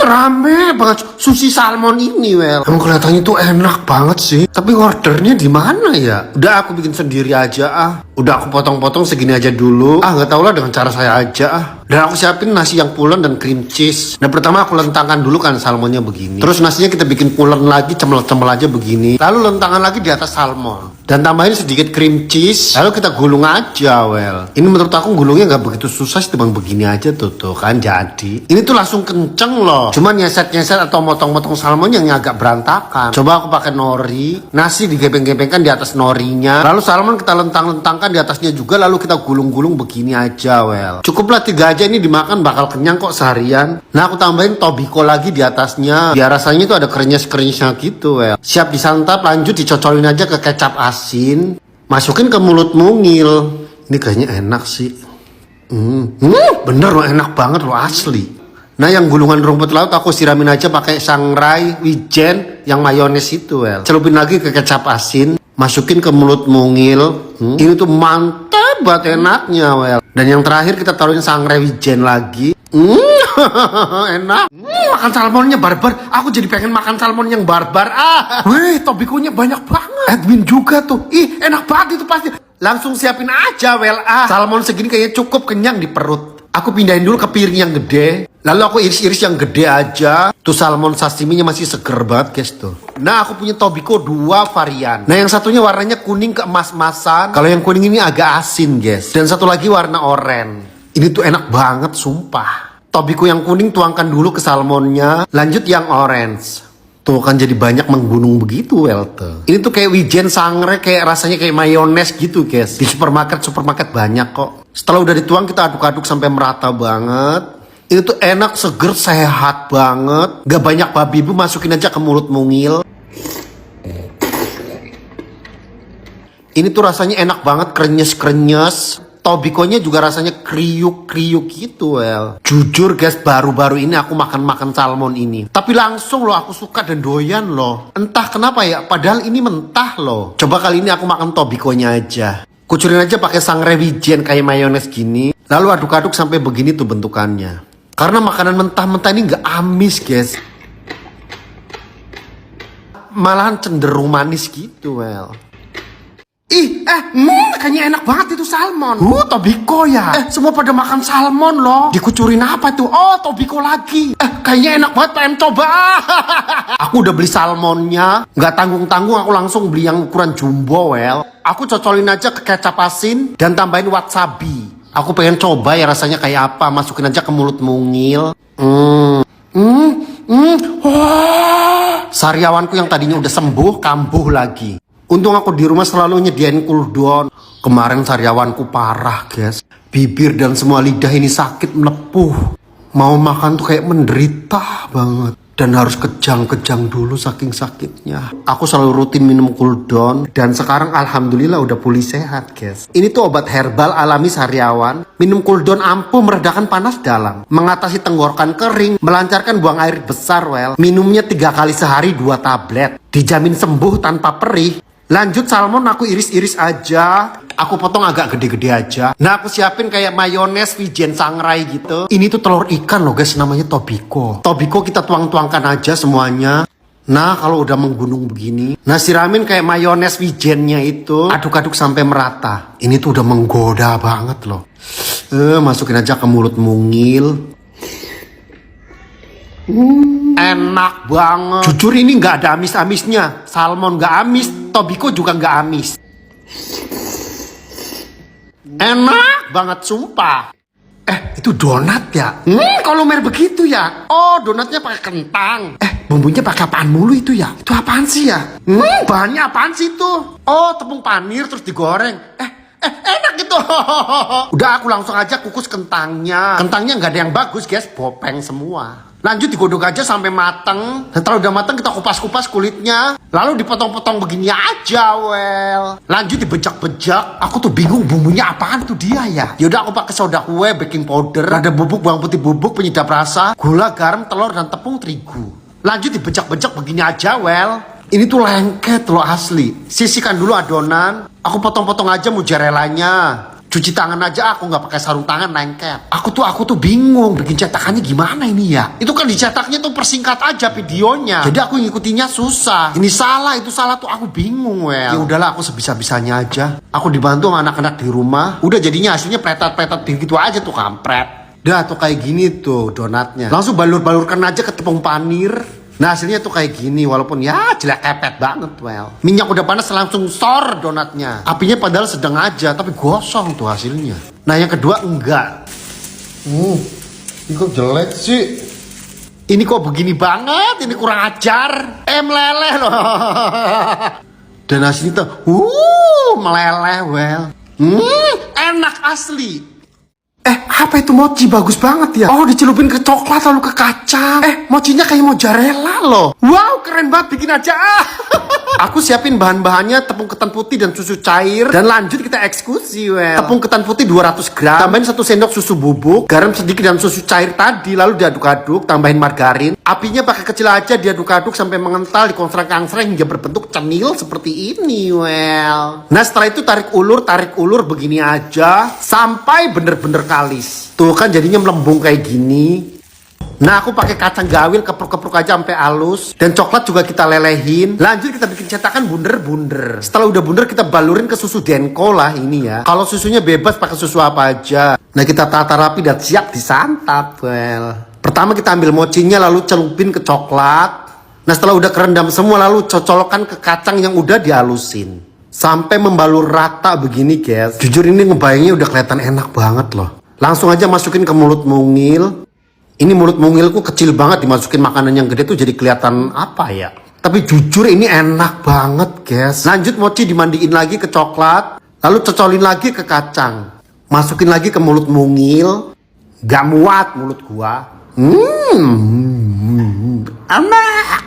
Rame banget sushi salmon ini, Wel. Emang kelihatannya tuh enak banget sih. Tapi ordernya di mana ya? Udah aku bikin sendiri aja ah. Udah aku potong-potong segini aja dulu. Ah, nggak tau lah dengan cara saya aja ah. Dan aku siapin nasi yang pulen dan cream cheese. Dan pertama aku lentangkan dulu kan salmonnya begini. Terus nasinya kita bikin pulen lagi, cemel-cemel aja begini. Lalu lentangkan lagi di atas salmon. Dan tambahin sedikit cream cheese. Lalu kita gulung aja, Wel. Ini menurut aku gulungnya nggak begitu susah sih, bang, begini aja tuh kan jadi. Ini tuh langsung kenceng loh. Cuman nyeset-nyeset atau motong-motong salmon yang agak berantakan. Coba aku pakai nori. Nasi digepeng-gepengkan di atas norinya. Lalu salmon kita lentang-lentangkan di atasnya juga. Lalu kita gulung-gulung begini aja, Wel. Cukuplah 3 aja, ini dimakan bakal kenyang kok seharian. Nah, aku tambahin tobiko lagi di atasnya. Biar rasanya tuh ada krenyes-krenyesnya gitu, Wel. Siap disantap, lanjut dicocolin aja ke kecap asin. Masukin ke mulut mungil. Ini kayaknya enak sih. Bener loh, enak banget loh, asli. Nah, yang gulungan rumput laut aku siramin aja pakai sangrai wijen yang mayones itu, Wel. Celupin lagi ke kecap asin, masukin ke mulut mungil. Ini tuh mantap banget enaknya, Wel. Dan yang terakhir kita taruhin sangrai wijen lagi. Enak. Makan salmonnya barbar. Aku jadi pengen makan salmon yang barbar. Wih, tobikonya banyak banget. Edwin juga tuh. Ih, enak banget itu pasti. Langsung siapin aja, Wel. Salmon segini kayaknya cukup kenyang di perut. Aku pindahin dulu ke piring yang gede. Lalu aku iris-iris yang gede aja. Tuh salmon sashiminya masih seger banget, guys tuh. Nah, aku punya tobiko 2 varian. Nah, yang satunya warnanya kuning keemas-emasan. Kalau yang kuning ini agak asin, guys. Dan satu lagi warna oranye. Ini tuh enak banget, sumpah. Tobiko yang kuning tuangkan dulu ke salmonnya. Lanjut yang orange. Tuh kan jadi banyak menggunung begitu, Wel. Ini tuh kayak wijen sangre, kayak rasanya kayak mayones gitu, guys. Di supermarket banyak kok. Setelah udah dituang, kita aduk-aduk sampai merata banget. Ini tuh enak, seger, sehat banget. Gak banyak babi bu, masukin aja ke mulut mungil. Ini tuh rasanya enak banget, krenyes-krenyes. Tobikonya juga rasanya kriuk-kriuk gitu, Wel. Jujur guys, baru-baru ini aku makan salmon ini. Tapi langsung loh aku suka dan doyan loh. Entah kenapa ya, padahal ini mentah loh. Coba kali ini aku makan tobikonya aja. Kucurin aja pakai sangrai wijen kayak mayones gini. Lalu aduk-aduk sampai begini tuh bentukannya. Karena makanan mentah-mentah ini nggak amis, guys. Malahan cenderung manis gitu, Wel. Kayaknya enak banget itu salmon. Tobiko ya. Semua pada makan salmon loh. Dikucurin apa tuh? Oh, tobiko lagi. Kayaknya enak banget, pengen coba. Aku udah beli salmonnya. Nggak tanggung-tanggung, aku langsung beli yang ukuran jumbo, Wel. Aku cocolin aja ke kecap asin dan tambahin wasabi. Aku pengen coba ya rasanya kayak apa. Masukin aja ke mulut mungil. Sariawanku yang tadinya udah sembuh, kambuh lagi. Untung aku di rumah selalu nyediain cooldown. Kemarin sariawanku parah, guys. Bibir dan semua lidah ini sakit melepuh. Mau makan tuh kayak menderita banget. Dan harus kejang-kejang dulu saking sakitnya. Aku selalu rutin minum cooldown. Dan sekarang alhamdulillah udah pulih sehat, guys. Ini tuh obat herbal alami sariawan. Minum cooldown ampuh meredakan panas dalam. Mengatasi tenggorokan kering. Melancarkan buang air besar, Wel. Minumnya 3 kali sehari 2 tablet. Dijamin sembuh tanpa perih. Lanjut salmon aku iris-iris aja. Aku potong agak gede-gede aja. Nah, aku siapin kayak mayones wijen sangrai gitu. Ini tuh telur ikan loh, guys, namanya tobiko. Tobiko kita tuang-tuangkan aja semuanya. Nah, kalau udah menggunung begini, nah siramin kayak mayones wijennya itu. Aduk-aduk sampai merata. Ini tuh udah menggoda banget loh. Masukin aja ke mulut mungil. Enak banget. Jujur ini nggak ada amis-amisnya. Salmon nggak amis, tobiko juga nggak amis. Enak banget, sumpah. Itu donat ya? Kalau merah begitu ya? Oh, donatnya pakai kentang. Bumbunya pakai apaan mulu itu ya? Itu apaan sih ya? Bahannya apaan sih itu? Oh, tepung panir terus digoreng. Enak gitu. Udah aku langsung aja kukus kentangnya. Kentangnya nggak ada yang bagus, guys. Bopeng semua. Lanjut digodok aja sampai mateng. Setelah udah mateng kita kupas-kupas kulitnya. Lalu dipotong-potong begini aja, Wel. Lanjut dibejak-bejak. Aku tuh bingung bumbunya apaan tuh dia ya. Yaudah aku pakai soda kue, baking powder, ada bubuk bawang putih bubuk, penyedap rasa, gula, garam, telur, dan tepung terigu. Lanjut dibejak-bejak begini aja, Wel. Ini tuh lengket loh asli. Sisihkan dulu adonan. Aku potong-potong aja mozzarellanya. Cuci tangan aja aku nggak pakai sarung tangan, lengket. Aku tuh bingung bikin cetakannya gimana ini ya. Itu kan dicetaknya tuh persingkat aja videonya. Jadi aku ngikutinnya susah. Ini salah, itu salah tuh aku bingung, Ya udahlah, aku sebisa-bisanya aja. Aku dibantu sama anak-anak di rumah. Udah jadinya hasilnya pretat-pretat gitu aja tuh, kampret. Dah tuh kayak gini tuh donatnya. Langsung balur-balurkan aja ke tepung panir. Nah hasilnya tuh kayak gini, walaupun ya jelek kepet banget, Minyak udah panas langsung sor donatnya. Apinya padahal sedang aja, tapi gosong tuh hasilnya. Nah yang kedua enggak. Ini kok jelek sih? Ini kok begini banget, ini kurang ajar. Meleleh loh. Dan hasilnya tuh, meleleh, enak asli. Apa itu mochi bagus banget ya? Oh, dicelupin ke coklat lalu ke kacang. Mochinya kayak mozzarella loh. Wow, keren banget, bikin aja. Aku siapin bahan-bahannya, tepung ketan putih dan susu cair. Dan lanjut kita eksekusi, Tepung ketan putih 200 gram. Tambahin 1 sendok susu bubuk, garam sedikit dan susu cair tadi. Lalu diaduk-aduk, tambahin margarin. Apinya pakai kecil aja, diaduk-aduk sampai mengental, dikonsreng-kansreng hingga berbentuk cenil seperti ini, Nah setelah itu tarik ulur begini aja sampai bener-bener kalis. Tuh kan jadinya melembung kayak gini. Nah aku pakai kacang gawil, kepruk-kepruk aja sampai halus. Dan coklat juga kita lelehin. Lanjut kita bikin cetakan bunder-bunder. Setelah udah bunder kita balurin ke susu Denko lah ini ya. Kalau susunya bebas pakai susu apa aja. Nah kita tata rapi dan siap disantap, Pertama kita ambil mochinya lalu celupin ke coklat. Nah setelah udah kerendam semua lalu cocolkan ke kacang yang udah dihalusin. Sampai membalur rata begini, guys. Jujur ini ngebayangnya udah kelihatan enak banget loh. Langsung aja masukin ke mulut mungil. Ini mulut mungilku kecil banget, dimasukin makanan yang gede tuh jadi kelihatan apa ya. Tapi jujur ini enak banget, guys. Lanjut mochi dimandiin lagi ke coklat. Lalu cocolin lagi ke kacang. Masukin lagi ke mulut mungil. Gak muat mulut gua. Enak.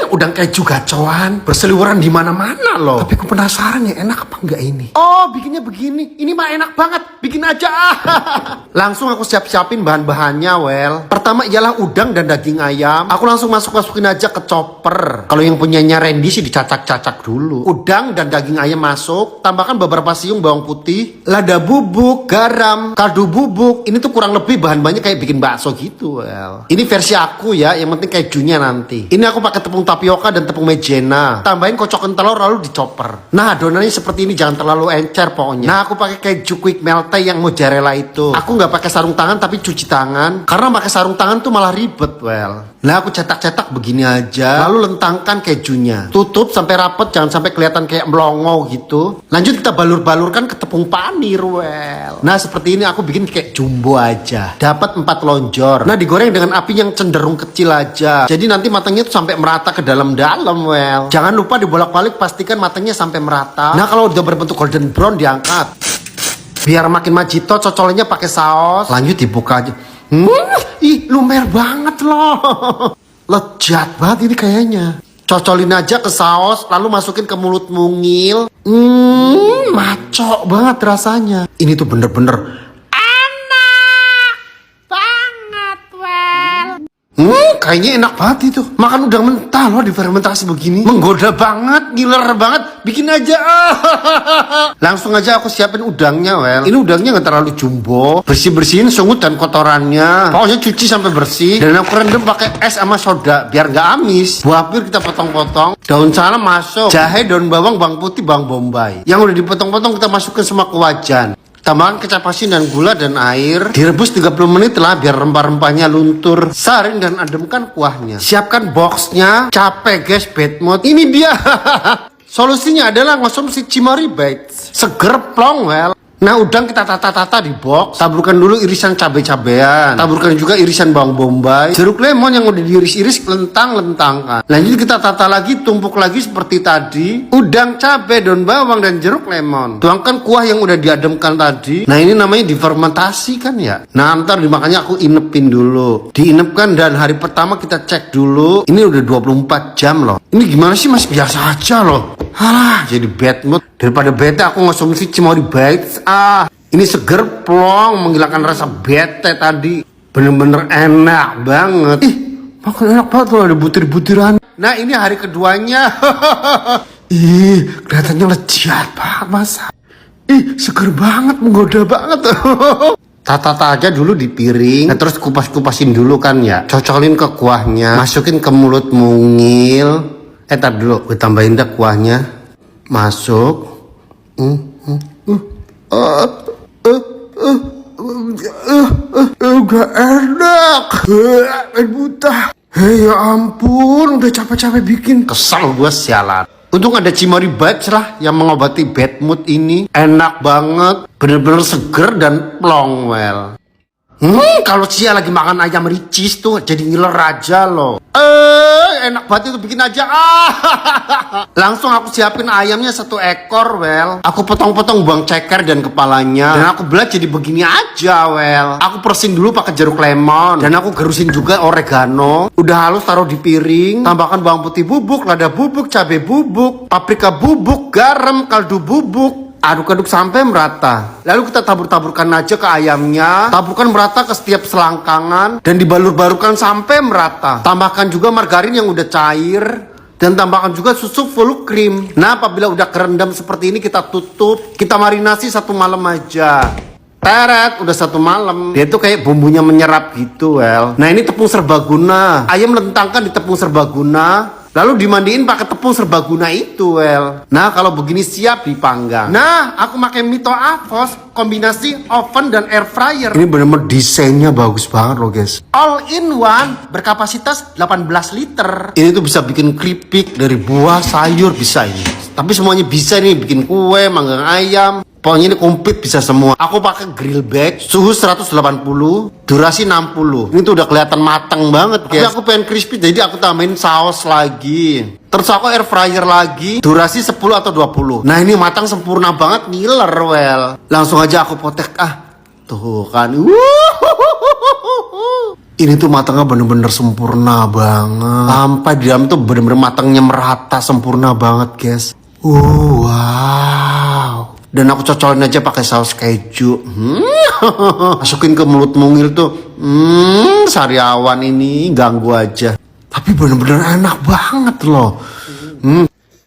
Udang keju gacoan berseliweran di mana-mana loh. Tapi aku penasaran ya enak apa enggak ini. Oh, bikinnya begini. Ini mah enak banget. Bikin aja. Langsung aku siap-siapin bahan-bahannya, Pertama ialah udang dan daging ayam. Aku langsung masukin aja ke chopper. Kalau yang punyanya Randy sih dicacak-cacak dulu. Udang dan daging ayam masuk. Tambahkan beberapa siung bawang putih, lada bubuk, garam, kaldu bubuk. Ini tuh kurang lebih bahan-bahannya kayak bikin bakso gitu, Ini versi aku ya. Yang penting kejunya nanti. Ini aku pakai tepung tapioka dan tepung maizena. Tambahin kocokan telur lalu dicoper. Nah adonannya seperti ini, jangan terlalu encer pokoknya. Nah aku pakai keju quick melt yang mozzarella itu. Aku nggak pakai sarung tangan tapi cuci tangan. Karena pakai sarung tangan tuh malah ribet, Nah aku cetak-cetak begini aja. Lalu lentangkan kejunya. Tutup sampai rapet, jangan sampai kelihatan kayak melongo gitu. Lanjut kita balur-balurkan ke tepung panir, Nah seperti ini aku bikin kayak jumbo aja. Dapat 4 lonjor. Nah digoreng dengan api yang cenderung kecil aja. Jadi nanti matangnya tuh sampai merata ke dalam-dalam, Jangan lupa dibolak-balik, pastikan matangnya sampai merata. Nah kalau udah berbentuk golden brown diangkat. Biar makin majito, cocolinnya pakai saus. Lanjut dibuka aja. Lumer banget loh. Lezat banget ini kayaknya. Cocolin aja ke saus, lalu masukin ke mulut mungil. Maco banget rasanya. Ini tuh bener-bener enak banget, kayaknya enak banget itu. Makan udang mentah loh difermentasi begini. Menggoda banget, ngiler banget. Bikin aja. Langsung aja aku siapin udangnya, Ini udangnya gak terlalu jumbo. Bersih-bersihin sungut dan kotorannya. Pokoknya cuci sampai bersih. Dan aku rendam pakai es sama soda biar gak amis. Buah pir kita potong-potong. Daun salam masuk. Jahe, daun bawang, bawang putih, bawang bombay. Yang udah dipotong-potong kita masukkan semua ke wajan. Tambahkan kecap asin dan gula dan air. Direbus 30 menit lah biar rempah-rempahnya luntur. Saring dan ademkan kuahnya. Siapkan boxnya. Capek guys, bad mood. Ini dia. Solusinya adalah konsumsi Cimory Bites. Seger plong, Nah udang kita tata-tata di box. Taburkan dulu irisan cabai-cabean. Taburkan juga irisan bawang bombay. Jeruk lemon yang udah diiris-iris lentang-lentangkan. Lanjut kita tata lagi, tumpuk lagi seperti tadi. Udang, cabai, daun bawang dan jeruk lemon. Tuangkan kuah yang udah diademkan tadi. Nah ini namanya difermentasi kan ya. Nah ntar dimakannya aku inepin dulu. Diinepkan dan hari pertama kita cek dulu. Ini udah 24 jam loh. Ini gimana sih, masih biasa aja loh. Alah, jadi bad mood. Daripada bete aku ngonsumsi Cimory Bites. Ini seger plong, menghilangkan rasa bete tadi. Bener-bener enak banget. Makan enak banget loh, ada butir-butiran. Nah ini hari keduanya. Kelihatannya lezat banget, masa. Ih, seger banget, menggoda banget. Tata aja dulu di piring, nah, terus kupas-kupasin dulu kan ya. Cocolin ke kuahnya, masukin ke mulut mungil. Tar dulu, gue tambahin dah kuahnya. Masuk. Gak enak. Buta. Hei ya ampun, udah capek-capek bikin. Kesal gue sialan. Untung ada Cimory Bites lah yang mengobati bad mood ini. Enak banget, bener-bener seger dan plong well. Kalau Cia lagi makan ayam ricis tuh jadi ngiler aja loh. Enak banget itu, bikin aja. Langsung aku siapin ayamnya 1 ekor well. Aku potong-potong buang ceker dan kepalanya. Dan aku belah jadi begini aja well. Aku persin dulu pakai jeruk lemon. Dan aku gerusin juga oregano. Udah halus taruh di piring. Tambahkan bawang putih bubuk, lada bubuk, cabai bubuk, paprika bubuk, garam, kaldu bubuk. Aduk-aduk sampai merata. Lalu kita tabur-taburkan aja ke ayamnya. Taburkan merata ke setiap selangkangan. Dan dibalur-balurkan sampai merata. Tambahkan juga margarin yang udah cair. Dan tambahkan juga susu full cream. Nah, apabila udah kerendam seperti ini, kita tutup. Kita marinasi 1 malam aja. Teret, udah 1 malam. Dia tuh kayak bumbunya menyerap gitu well. Nah, ini tepung serbaguna. Ayam lentangkan di tepung serbaguna. Lalu dimandiin pakai tepung serbaguna itu well. Nah, kalau begini siap dipanggang. Nah, aku pakai Mito Avos kombinasi oven dan air fryer. Ini bener-bener desainnya bagus banget loh guys. All in one, berkapasitas 18 liter. Ini tuh bisa bikin keripik dari buah, sayur bisa ini. Tapi semuanya bisa nih, bikin kue, manggang ayam. Pokoknya ini komplit bisa semua. Aku pakai grill bag, suhu 180, durasi 60. Ini tuh udah kelihatan matang banget guys. Tapi aku pengen crispy, jadi aku tambahin saus lagi. Terus aku air fryer lagi, durasi 10 atau 20. Nah ini matang sempurna banget, ngiler well. Langsung aja aku potek tuh kan. Ini tuh matangnya bener-bener sempurna banget. Sampai di dalam tuh bener-bener matangnya merata, sempurna banget guys. Wow. Dan aku cocolin aja pakai saus keju. Masukin ke mulut mungil tuh. Sariawan ini ganggu aja. Tapi bener-bener enak banget loh.